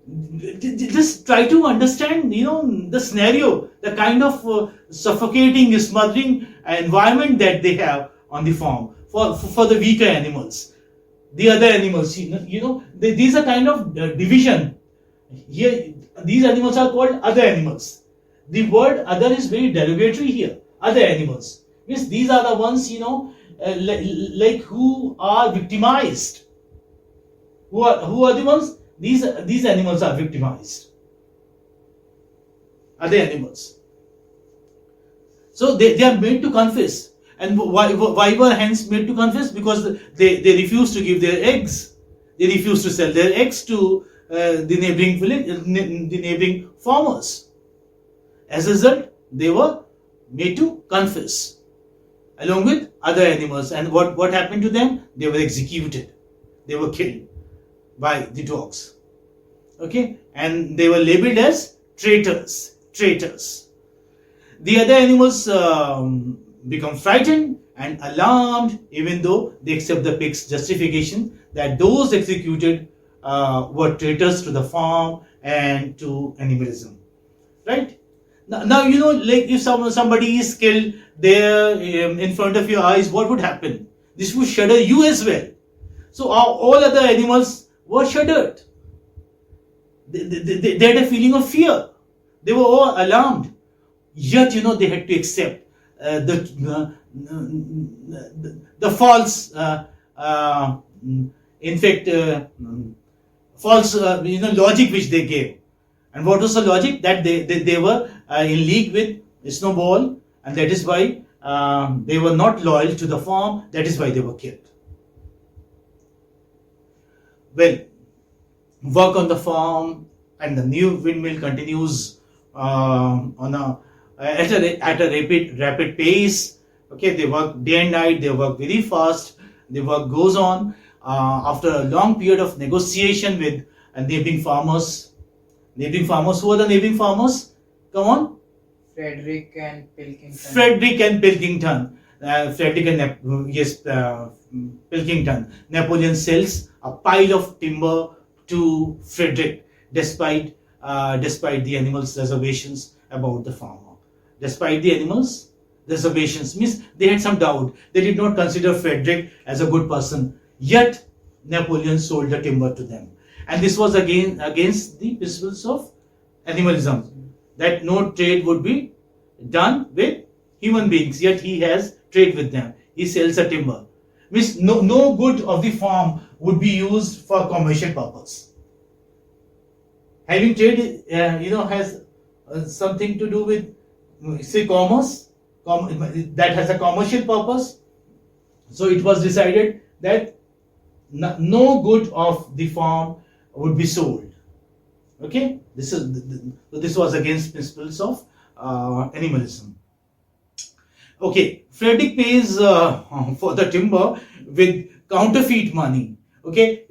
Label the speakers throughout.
Speaker 1: Just try to understand, the scenario, the kind of suffocating, smothering environment that they have on the farm for the weaker animals. The other animals, these are kind of division. Here, these animals are called other animals. The word other is very derogatory here. Other animals means these are the ones, like who are victimized. Who are the ones? These animals are victimized. Other animals. So they are made to confess. And why were hens made to confess? Because they refuse to give their eggs. They refuse to sell their eggs to the neighboring village, the neighboring farmers. As a result, they were made to confess along with other animals. And what happened to them? They were executed. They were killed by the dogs. Okay, and they were labeled as traitors. The other animals become frightened and alarmed, even though they accept the pig's justification that those executed were traitors to the farm and to animalism. Right? Now like if somebody is killed there in front of your eyes, what would happen? This would shudder you as well. So all other animals were shuddered. They had a feeling of fear. They were all alarmed. Yet they had to accept the false, in fact, false logic which they gave. And what was the logic? That they were in league with Snowball, and that is why they were not loyal to the farm. That is why they were killed. Well, work on the farm and the new windmill continues at a rapid pace. Okay, they work day and night. They work very fast. The work goes on after a long period of negotiation with neighboring farmers. Neighboring farmers. Who are the neighboring farmers? Come on.
Speaker 2: Frederick and Pilkington.
Speaker 1: Pilkington. Napoleon sells a pile of timber to Frederick, despite the animals' reservations about the farmer. Despite the animals' reservations, means they had some doubt. They did not consider Frederick as a good person. Yet Napoleon sold the timber to them, and this was again against the principles of animalism, that no trade would be done with human beings. Yet he has trade with them. He sells the timber. Means no good of the farm would be used for commercial purpose. Having trade, has something to do with, say, commerce. That has a commercial purpose. So it was decided that no good of the farm would be sold. Okay, this was against principles of animalism. Okay, Frederick pays for the timber with counterfeit money. Okay,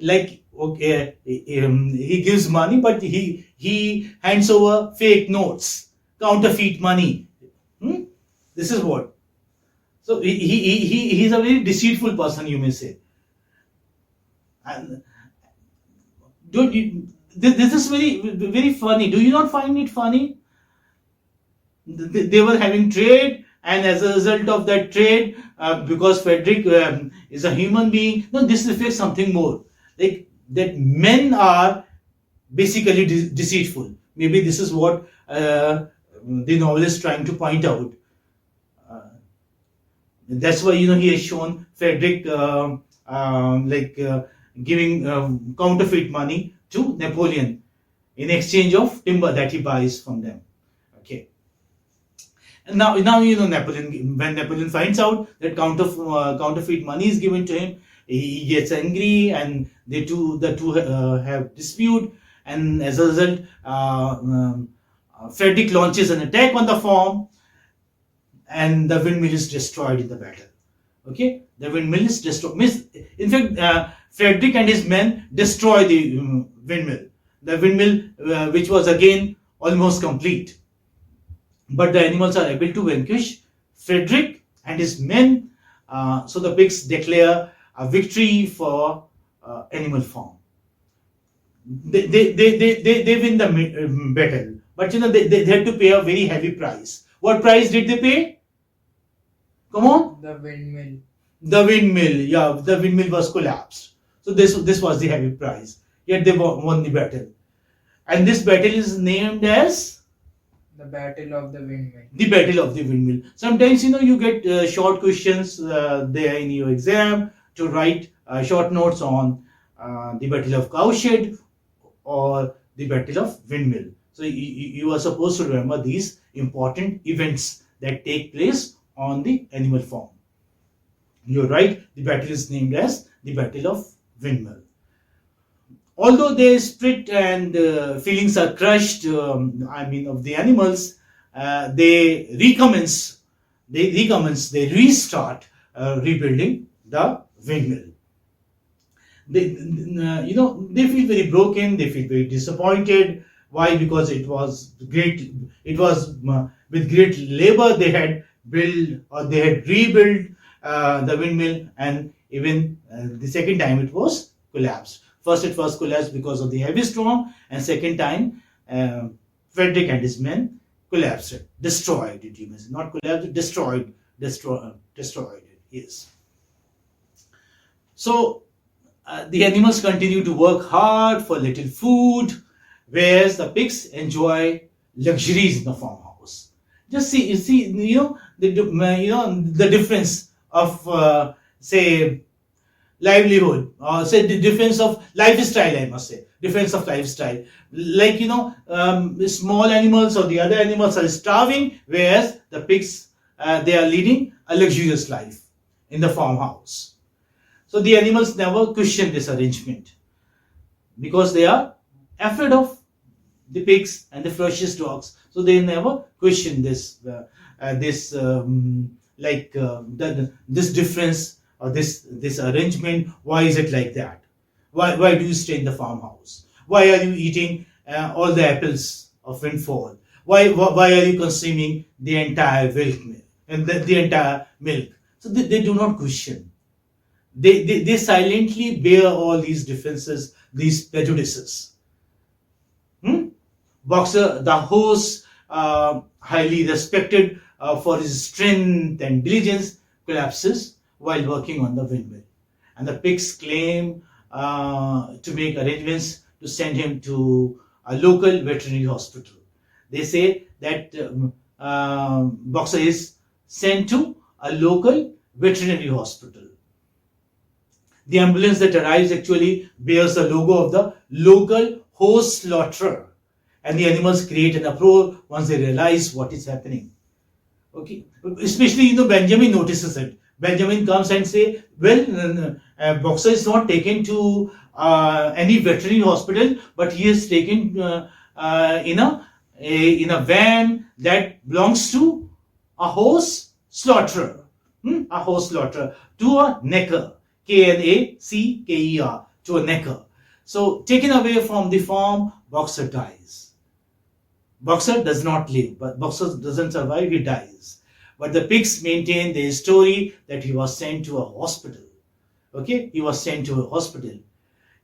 Speaker 1: he gives money, but he hands over fake notes, counterfeit money. This is what. So he's a very deceitful person, you may say. And this is very, very funny. Do you not find it funny? They were having trade, and as a result of that trade, because Frederick is a human being, no, this reflects something more. Like that men are basically deceitful. Maybe this is what the novelist is trying to point out. That's why he has shown Frederick giving counterfeit money to Napoleon in exchange of timber that he buys from them. Okay. And now Napoleon, when Napoleon finds out that counterfeit money is given to him, he gets angry, and the two have dispute, and as a result, Frederick launches an attack on the farm, and the windmill is destroyed in the battle. Okay, the windmill is destroyed. In fact, Frederick and his men destroy the windmill. The windmill, which was again almost complete. But the animals are able to vanquish Frederick and his men. So the pigs declare a victory for animal farm. they win the battle, but they had to pay a very heavy price. What price did they pay? Come on.
Speaker 2: The windmill.
Speaker 1: The windmill, yeah, the windmill was collapsed. So this was the heavy price. Yet they won the battle, and this battle is named as
Speaker 2: The Battle of the Windmill.
Speaker 1: the Battle of the Windmill. Sometimes you get short questions there in your exam to write short notes on the Battle of Cowshed or the Battle of Windmill. So you are supposed to remember these important events that take place on the animal farm. You're right, the battle is named as the Battle of Windmill. Although their spirit and feelings are crushed, of the animals, they restart rebuilding the windmill. They feel very broken, they feel very disappointed. Why? Because it was with great labor they had built or they had rebuilt the windmill, and even the second time it was collapsed. First it was collapsed because of the heavy storm, and second time Frederick and his men collapsed it, destroyed it. You may say, not collapsed, destroyed it. Yes. So the animals continue to work hard for little food, whereas the pigs enjoy luxuries in the farmhouse. Just see, the difference of say livelihood, or say the difference of lifestyle. I must say, difference of lifestyle. Like small animals or the other animals are starving, whereas the pigs they are leading a luxurious life in the farmhouse. So the animals never question this arrangement because they are afraid of the pigs and the ferocious dogs. So they never question this this difference or this arrangement. Why is it like that? Why do you stay in the farmhouse? Why are you eating all the apples of windfall? Why are you consuming the entire milk and the entire milk? So they do not question. They silently bear all these differences, these prejudices. Boxer, the horse, highly respected for his strength and diligence, collapses while working on the windmill. And the pigs claim to make arrangements to send him to a local veterinary hospital. They say that Boxer is sent to a local veterinary hospital. The ambulance that arrives actually bears the logo of the local horse slaughterer, and the animals create an uproar once they realize what is happening. Okay, especially Benjamin notices it. Benjamin comes and say, well, Boxer is not taken to any veterinary hospital, but he is taken in a van that belongs to a horse slaughterer, a horse slaughterer, to a necker. Knacker, to a necker. So taken away from the farm, Boxer dies. Boxer does not live, but Boxer doesn't survive, he dies. But the pigs maintain their story that he was sent to a hospital. Okay, he was sent to a hospital,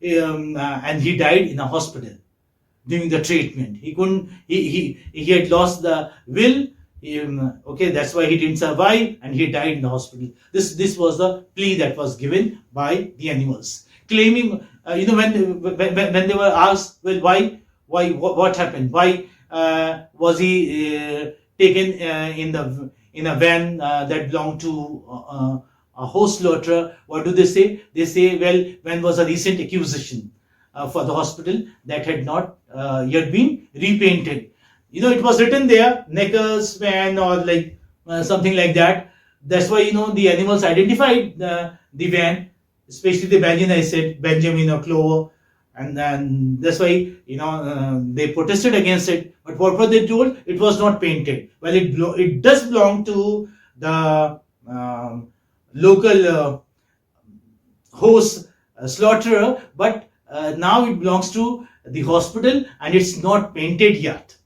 Speaker 1: and he died in a hospital during the treatment. He couldn't. He had lost the will. Okay, that's why he didn't survive, and he died in the hospital. This was the plea that was given by the animals, claiming when they were asked, well, what happened? Why was he taken in a van that belonged to a horse slaughterer? What do they say? They say, well, when was a recent acquisition for the hospital that had not yet been repainted. It was written there, Necker's van, or like something like that. That's why the animals identified the van, especially the Benjamin. I said Benjamin or Clover, and then that's why they protested against it. But what were they told? It was not painted. Well, it does belong to the local horse slaughterer, but now it belongs to the hospital, and it's not painted yet.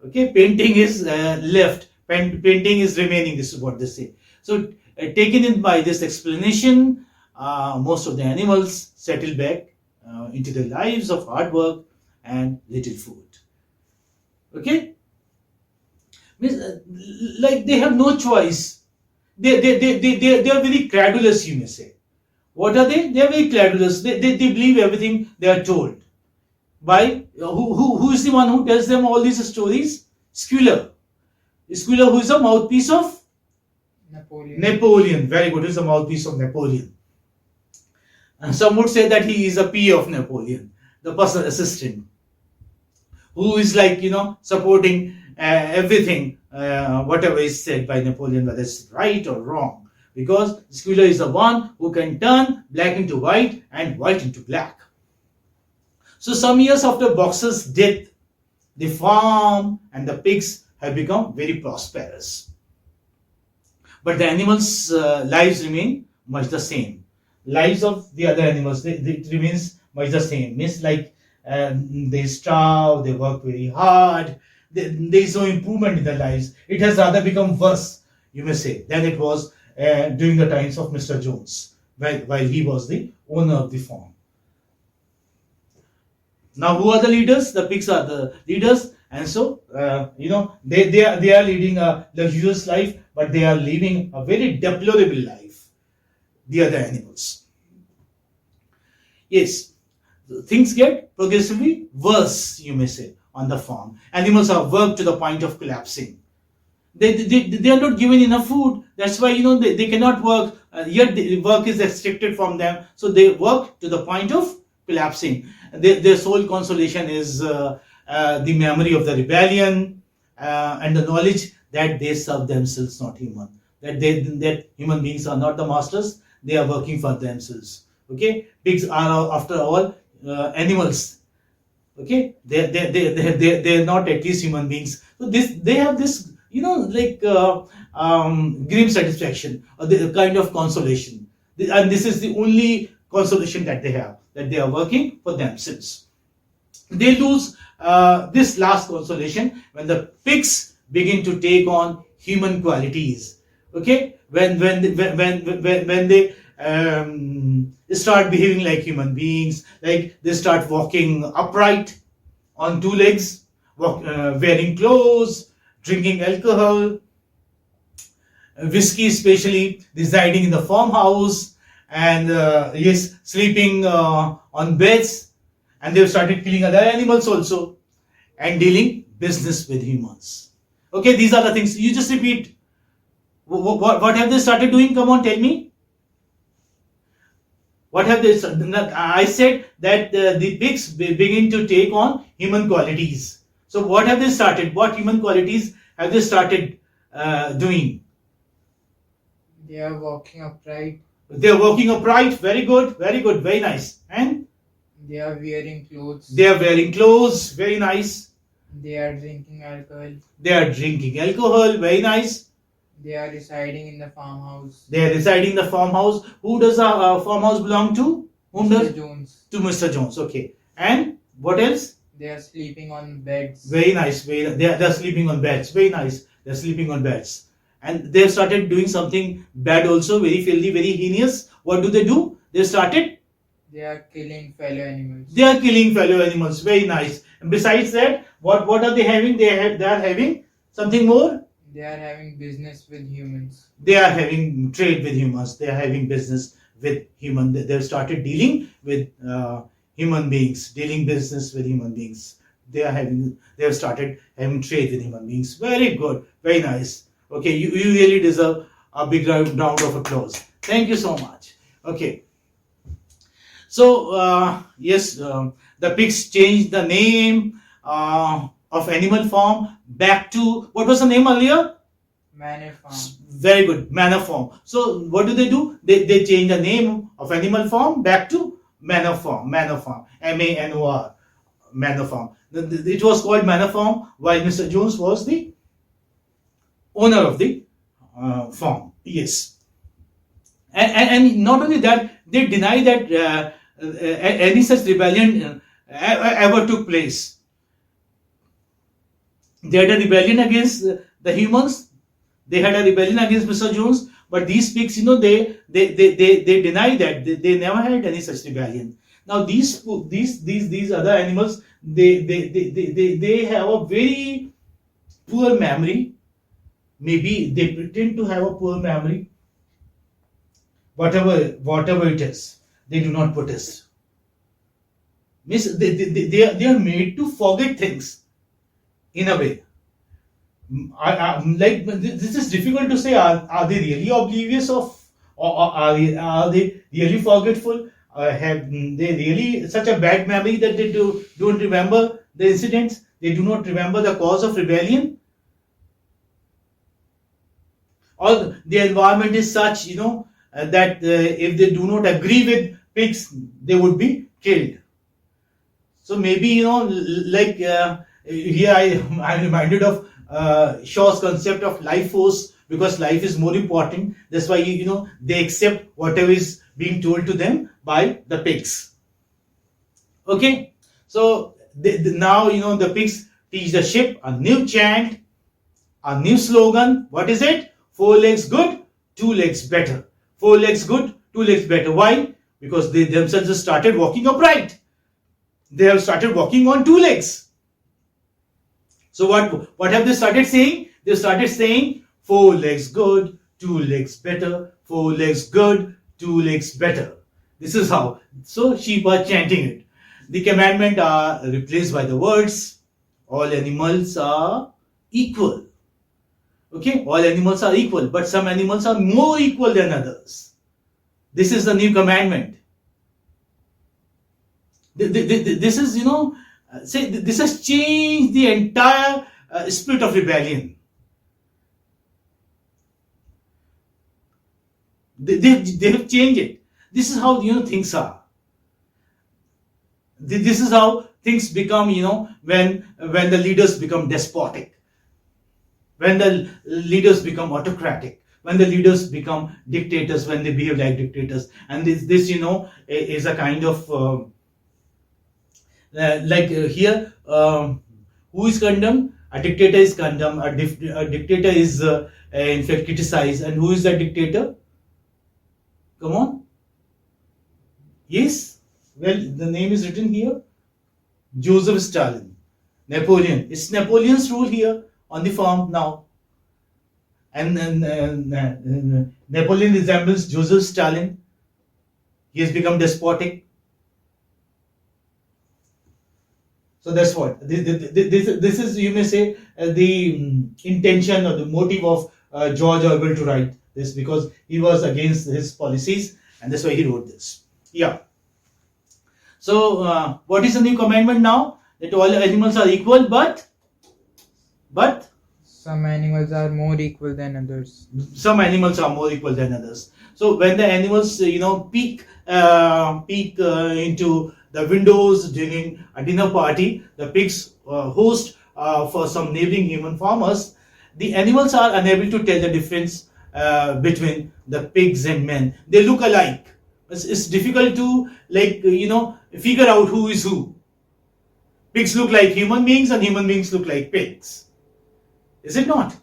Speaker 1: Okay, painting is left, painting is remaining. This is what they say. So, taken in by this explanation, most of the animals settle back into their lives of hard work and little food. Okay? Means, like they have no choice. They are very credulous, you may say. What are they? They are very credulous. They believe everything they are told. By who is the one who tells them all these stories? Squealer. Squealer, who is a mouthpiece of Napoleon. Very good. Who is a mouthpiece of Napoleon. And some would say that he is a PA of Napoleon, the personal assistant, who is like, supporting everything, whatever is said by Napoleon, whether it's right or wrong. Because Squealer is the one who can turn black into white and white into black. So some years after Boxer's death, the farm and the pigs have become very prosperous. But the animals' lives remain much the same. Lives of the other animals, it remains much the same. Means like they starve, they work very hard, there is no improvement in their lives. It has rather become worse, you may say, than it was during the times of Mr. Jones, while he was the owner of the farm. Now, who are the leaders? The pigs are the leaders, and so they are leading a luxurious life, but they are living a very deplorable life. The other animals. Yes, things get progressively worse, you may say, on the farm. Animals are worked to the point of collapsing. They are not given enough food. That's why they cannot work. Yet the work is restricted from them. So they work to the point of collapsing. Their sole consolation is the memory of the rebellion and the knowledge that they serve themselves, not human. That human beings are not the masters. They are working for themselves. Okay, pigs are after all animals. Okay, they're not at least human beings. So they have this grim satisfaction or the kind of consolation, and this is the only consolation that they have, that they are working for themselves. They lose this last consolation when the pigs begin to take on human qualities. Okay, when they start behaving like human beings, like they start walking upright on two legs, wearing clothes, drinking alcohol, whiskey especially, residing in the farmhouse, and sleeping on beds, and they've started killing other animals also, and dealing business with humans. Okay, these are the things. You just repeat. What have they started doing? Come on, tell me. What have they? I said that the pigs begin to take on human qualities. So what have they started? What human qualities have they started doing?
Speaker 2: They are walking upright.
Speaker 1: They are walking upright. Very good. Very good. Very nice. And
Speaker 2: they are wearing clothes.
Speaker 1: They are wearing clothes. Very nice.
Speaker 2: They are drinking alcohol.
Speaker 1: They are drinking alcohol. Very nice.
Speaker 2: They are residing in the farmhouse.
Speaker 1: They are residing in the farmhouse. Who does a farmhouse belong to? Whom
Speaker 2: Mr.
Speaker 1: does?
Speaker 2: Jones.
Speaker 1: To Mr. Jones. Okay. And what else?
Speaker 2: They are sleeping on beds.
Speaker 1: Very nice. They are sleeping on beds. Very nice. They are sleeping on beds. And they have started doing something bad also, very filthy, very heinous. What do? They started?
Speaker 2: They are killing fellow animals.
Speaker 1: They are killing fellow animals. Very nice. And besides that, what are they having? They are having something more?
Speaker 2: They are having business with humans.
Speaker 1: They are having trade with humans. They are having business with humans. They have started dealing with human beings, dealing business with human beings. They have started having trade with human beings. Very good. Very nice. Okay, you really deserve a big round of applause. Thank you so much. Okay. So, the pigs changed the name of animal farm back to, what was the name earlier?
Speaker 2: Manor farm.
Speaker 1: Very good, manor farm. So what do? They change the name of animal farm back to manor farm. MANOR, manor farm. It was called manor farm while Mr. Jones was the owner of the farm. Yes. And not only that, they deny that any such rebellion ever took place. They had a rebellion against the humans. They had a rebellion against Mr. Jones. But these pigs, they deny that. They never had any such rebellion. Now these other animals, they have a very poor memory. Maybe they pretend to have a poor memory. Whatever it is, they do not protest. Means they are made to forget things in a way. Like this is difficult to say. Are they really oblivious of, or are they really forgetful? Have they really such a bad memory that they don't remember the incidents? They do not remember the cause of rebellion, or the environment is such, that if they do not agree with pigs, they would be killed. So maybe, like here I'm reminded of Shaw's concept of life force, because life is more important. That's why they accept whatever is being told to them by the pigs. Okay, so now the pigs teach the sheep a new chant, a new slogan. What is it? 4 legs good, 2 legs better. 4 legs good, 2 legs better. Why? Because they themselves have started walking upright. They have started walking on 2 legs. So what have they started saying? They started saying 4 legs good, 2 legs better. 4 legs good, 2 legs better. This is how. So sheep are chanting it. The commandment are replaced by the words, all animals are equal. Okay, all animals are equal, but some animals are more equal than others. This is the new commandment. This is, this has changed the entire spirit of rebellion. They have changed it. This is how, things are. This is how things become, when the leaders become despotic, when the leaders become autocratic, when the leaders become dictators, when they behave like dictators. And this is a kind of here, who is condemned? A dictator is condemned. A dictator is in fact criticized. And who is that dictator? Come on. Yes. Well, the name is written here. Joseph Stalin. Napoleon. It's Napoleon's rule here on the farm now. And Napoleon resembles Joseph Stalin. He has become despotic. So that's what. This is, you may say, the intention or the motive of George Orwell to write this, because he was against his policies, and that's why he wrote this. Yeah. So what is the new commandment now? That all animals are equal, but
Speaker 2: some animals are more equal than others.
Speaker 1: Some animals are more equal than others. So when the animals, peek into the windows during a dinner party, the pigs host for some neighboring human farmers, the animals are unable to tell the difference between the pigs and men. They look alike. It's difficult to figure out who is who. Pigs look like human beings and human beings look like pigs. Is it not?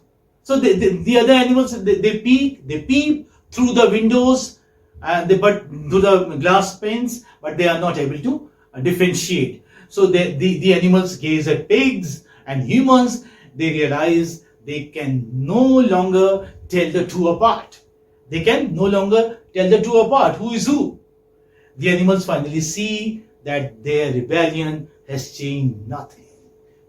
Speaker 1: So the other animals, they peep through the windows, but through the glass panes, but they are not able to differentiate. So the animals gaze at pigs and humans. They realize they can no longer tell the two apart. They can no longer tell the two apart. Who is who? The animals finally see that their rebellion has changed nothing.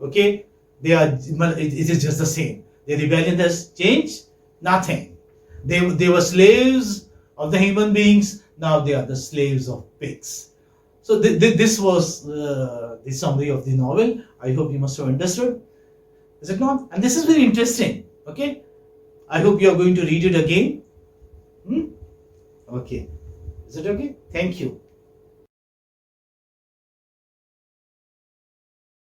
Speaker 1: Okay? It is just the same. Their rebellion has changed nothing. They were slaves of the human beings. Now they are the slaves of pigs. So this was the summary of the novel. I hope you must have understood. Is it not? And this is very interesting. Okay? I hope you are going to read it again. Okay. Is it okay? Thank you.